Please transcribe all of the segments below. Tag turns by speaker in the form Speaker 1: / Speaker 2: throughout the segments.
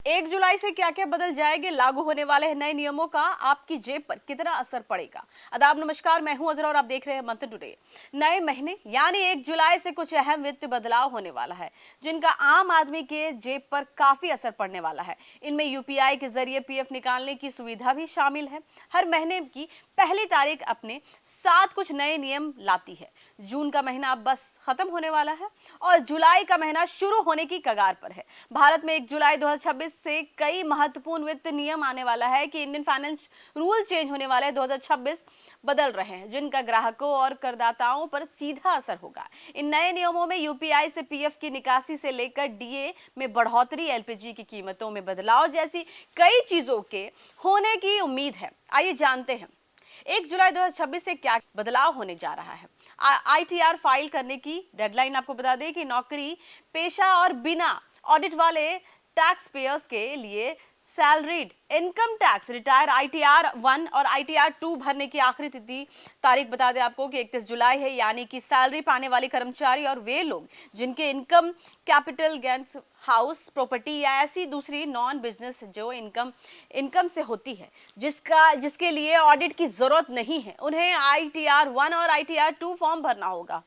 Speaker 1: 1 जुलाई से क्या क्या बदल जाएंगे, लागू होने वाले हैं नए नियमों का आपकी जेब पर कितना असर पड़ेगा। आदाब नमस्कार, मैं हूं अजरा और आप देख रहे हैं मंथन टुडे। नए महीने यानी 1 जुलाई से कुछ अहम वित्त बदलाव होने वाला है जिनका आम आदमी के जेब पर काफी असर पड़ने वाला है। इनमें यूपीआई के जरिए पीएफ निकालने की सुविधा भी शामिल है। हर महीने की पहली तारीख अपने साथ कुछ नए नियम लाती है। जून का महीना अब बस खत्म होने वाला है और जुलाई का महीना शुरू होने की कगार पर है। भारत में 1 जुलाई 2026 से कई महत्वपूर्ण वित्त नियम आने वाला है कि इंडियन फाइनेंस रूल चेंज होने वाले 2026 बदल रहे हैं जिनका ग्राहकों और करदाताओं पर सीधा असर होगा। इन नए नियमों में यूपीआई से पीएफ की निकासी से लेकर डीए में बढ़ोतरी, एलपीजी की कीमतों में बदलाव जैसी कई चीजों के होने की उम्मीद है। आइए जानते हैं 1 जुलाई 2026 से क्या बदलाव होने जा रहा है। आईटीआर फाइल करने की डेडलाइन आपको बता दें कि नौकरी पेशा और बिना ऑडिट वाले टैक्स पेयर्स के लिए salaried income tax retire ITR 1 और आईटीआर 2 भरने की आखिरी तिथि तारीख बता दें आपको कि 31 जुलाई है। यानी कि सैलरी पाने वाले कर्मचारी और वे लोग जिनके income capital gains, house property या ऐसी दूसरी नॉन बिजनेस जो इनकम से होती है जिसके लिए ऑडिट की जरूरत नहीं है, उन्हें आईटीआर 1 और आईटीआर 2 फॉर्म भरना होगा।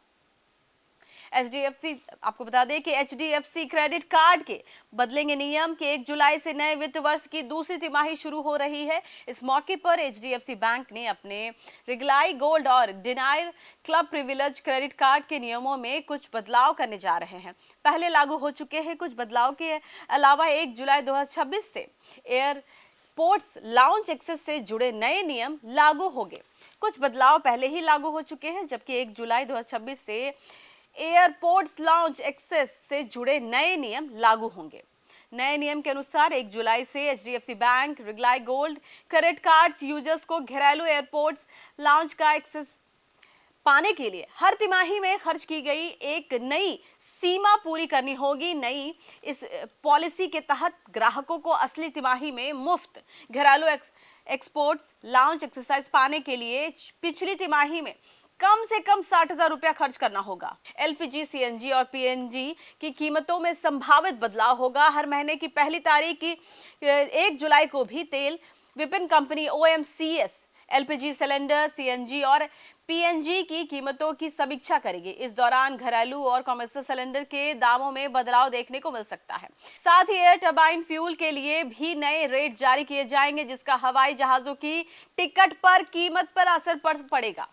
Speaker 1: एचडीएफसी आपको बता दें कि एचडीएफसी क्रेडिट कार्ड के बदलेंगे नियम कि 1 जुलाई से नए वित्त वर्ष की दूसरी तिमाही शुरू हो रही है। इस मौके पर एचडीएफसी बैंक ने अपने रिगलाई गोल्ड और डिनायर क्लब प्रिविलेज क्रेडिट कार्ड के नियमों में कुछ बदलाव करने जा रहे हैं। पहले लागू हो चुके हैं। कुछ बदलाव के अलावा 1 जुलाई 2026 से एयरपोर्ट्स लाउंज एक्सेस से जुड़े नए नियम लागू होंगे। कुछ बदलाव पहले ही लागू हो चुके हैं जबकि 1 जुलाई 2026 से एयरपोर्ट्स लाउंज एक्सेस से जुड़े नए नियम लागू होंगे। नए नियम के अनुसार 1 जुलाई से HDFC bank Regalia gold credit cards users को घरेलू एयरपोर्ट्स लाउंज का एक्सेस पाने के लिए हर तिमाही में खर्च की गई एक नई सीमा पूरी करनी होगी। नई इस पॉलिसी के तहत ग्राहकों को असली तिमाही में मुफ्त घरेलू एक्सपोर्ट्स लाउंज एक्सरसाइज पाने के लिए पिछली तिमाही में कम से कम 60,000 रुपया खर्च करना होगा। एलपीजी, सीएनजी और पीएनजी की कीमतों में संभावित बदलाव होगा। हर महीने की पहली तारीख की 1 जुलाई को भी तेल विपणन कंपनी ओएमसीएस एलपीजी सिलेंडर, सीएनजी और पीएनजी की कीमतों की समीक्षा करेगी। इस दौरान घरेलू और कमर्शियल सिलेंडर के दामों में बदलाव देखने को मिल सकता है। साथ ही एयर टरबाइन फ्यूल के लिए भी नए रेट जारी किए जाएंगे जिसका हवाई जहाजों की टिकट पर कीमत पर असर पड़ेगा।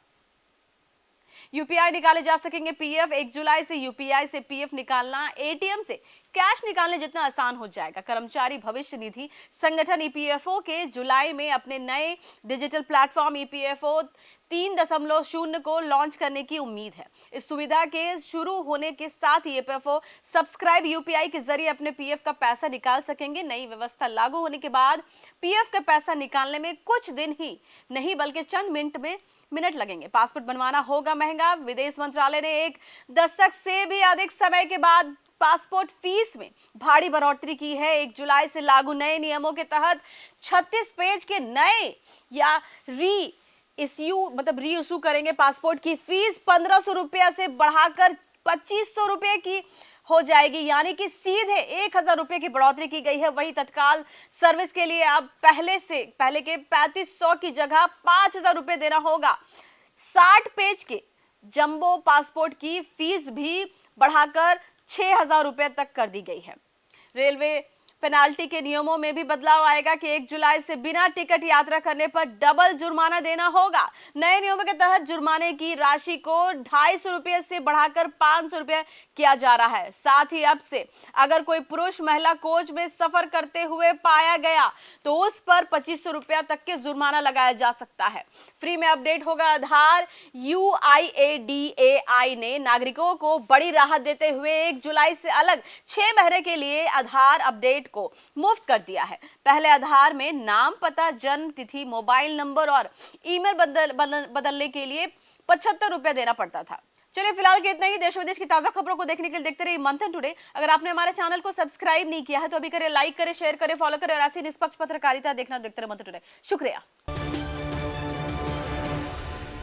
Speaker 1: यूपीआई निकाले जा सकेंगे पीएफ। 1 जुलाई से यूपीआई से पीएफ निकालना एटीएम से कैश निकालने जितना आसान हो जाएगा। कर्मचारी भविष्य निधि संगठन ईपीएफओ के जुलाई में अपने नए डिजिटल प्लेटफॉर्म ईपीएफओ 3.0 को लॉन्च करने की उम्मीद है। इस सुविधा के शुरू होने के साथ ही ईपीएफओ सब्सक्राइब यूपीआई के जरिए अपने पीएफ का पैसा निकाल सकेंगे। नई व्यवस्था लागू होने के बाद पीएफ का पैसा निकालने में कुछ दिन ही नहीं बल्कि चंद मिनट लगेंगे। पासपोर्ट बनवाना होगा महंगा। विदेश मंत्रालय ने 1 दशक से भी अधिक समय के बाद पासपोर्ट फीस में भारी बढ़ोतरी की है। 1 जुलाई से लागू नए नियमों के तहत 36 पेज के नए या री इश्यू करेंगे पासपोर्ट की फीस 1500 रुपया से बढ़ाकर 2500 रुपये की हो जाएगी। यानी कि सीधे 1000 रुपये की बढ़ोतरी की गई है। वही तत्काल सर्विस के लिए अब पहले के 3500 की जगह 5000 रुपये देना होगा। 60 पेज के जंबो पासपोर्ट की फीस भी बढ़ाकर 6000 रुपये तक कर दी गई है। रेलवे पेनाल्टी के नियमों में भी बदलाव आएगा कि 1 जुलाई से बिना टिकट यात्रा करने पर डबल जुर्माना देना होगा। नए नियमों के तहत जुर्माने की राशि को 250 रुपये से बढ़ाकर 500 रुपये किया जा रहा है। साथ ही अब से अगर कोई पुरुष महिला कोच में सफर करते हुए पाया गया तो उस पर 2500 रुपया तक के जुर्माना लगाया जा सकता है। फ्री में अपडेट होगा आधार। यूआईएडीएआई ने नागरिकों को बड़ी राहत देते हुए 1 जुलाई से अलग 6 महीने के लिए आधार अपडेट को मुफ्त कर दिया है। पहले आधार में नाम, पता, जन्म तिथि, मोबाइल नंबर और ईमेल बदलने के लिए 75 रुपया देना पड़ता था। चलिए फिलहाल के इतना ही। देश विदेश की ताजा खबरों को देखने के लिए देखते रहिए मंथन टुडे। अगर आपने हमारे चैनल को सब्सक्राइब नहीं किया है तो अभी करें, लाइक करें, शेयर करें, फॉलो करें और ऐसी निष्पक्ष पत्रकारिता देखना देखते रहिए मंथन टुडे। शुक्रिया।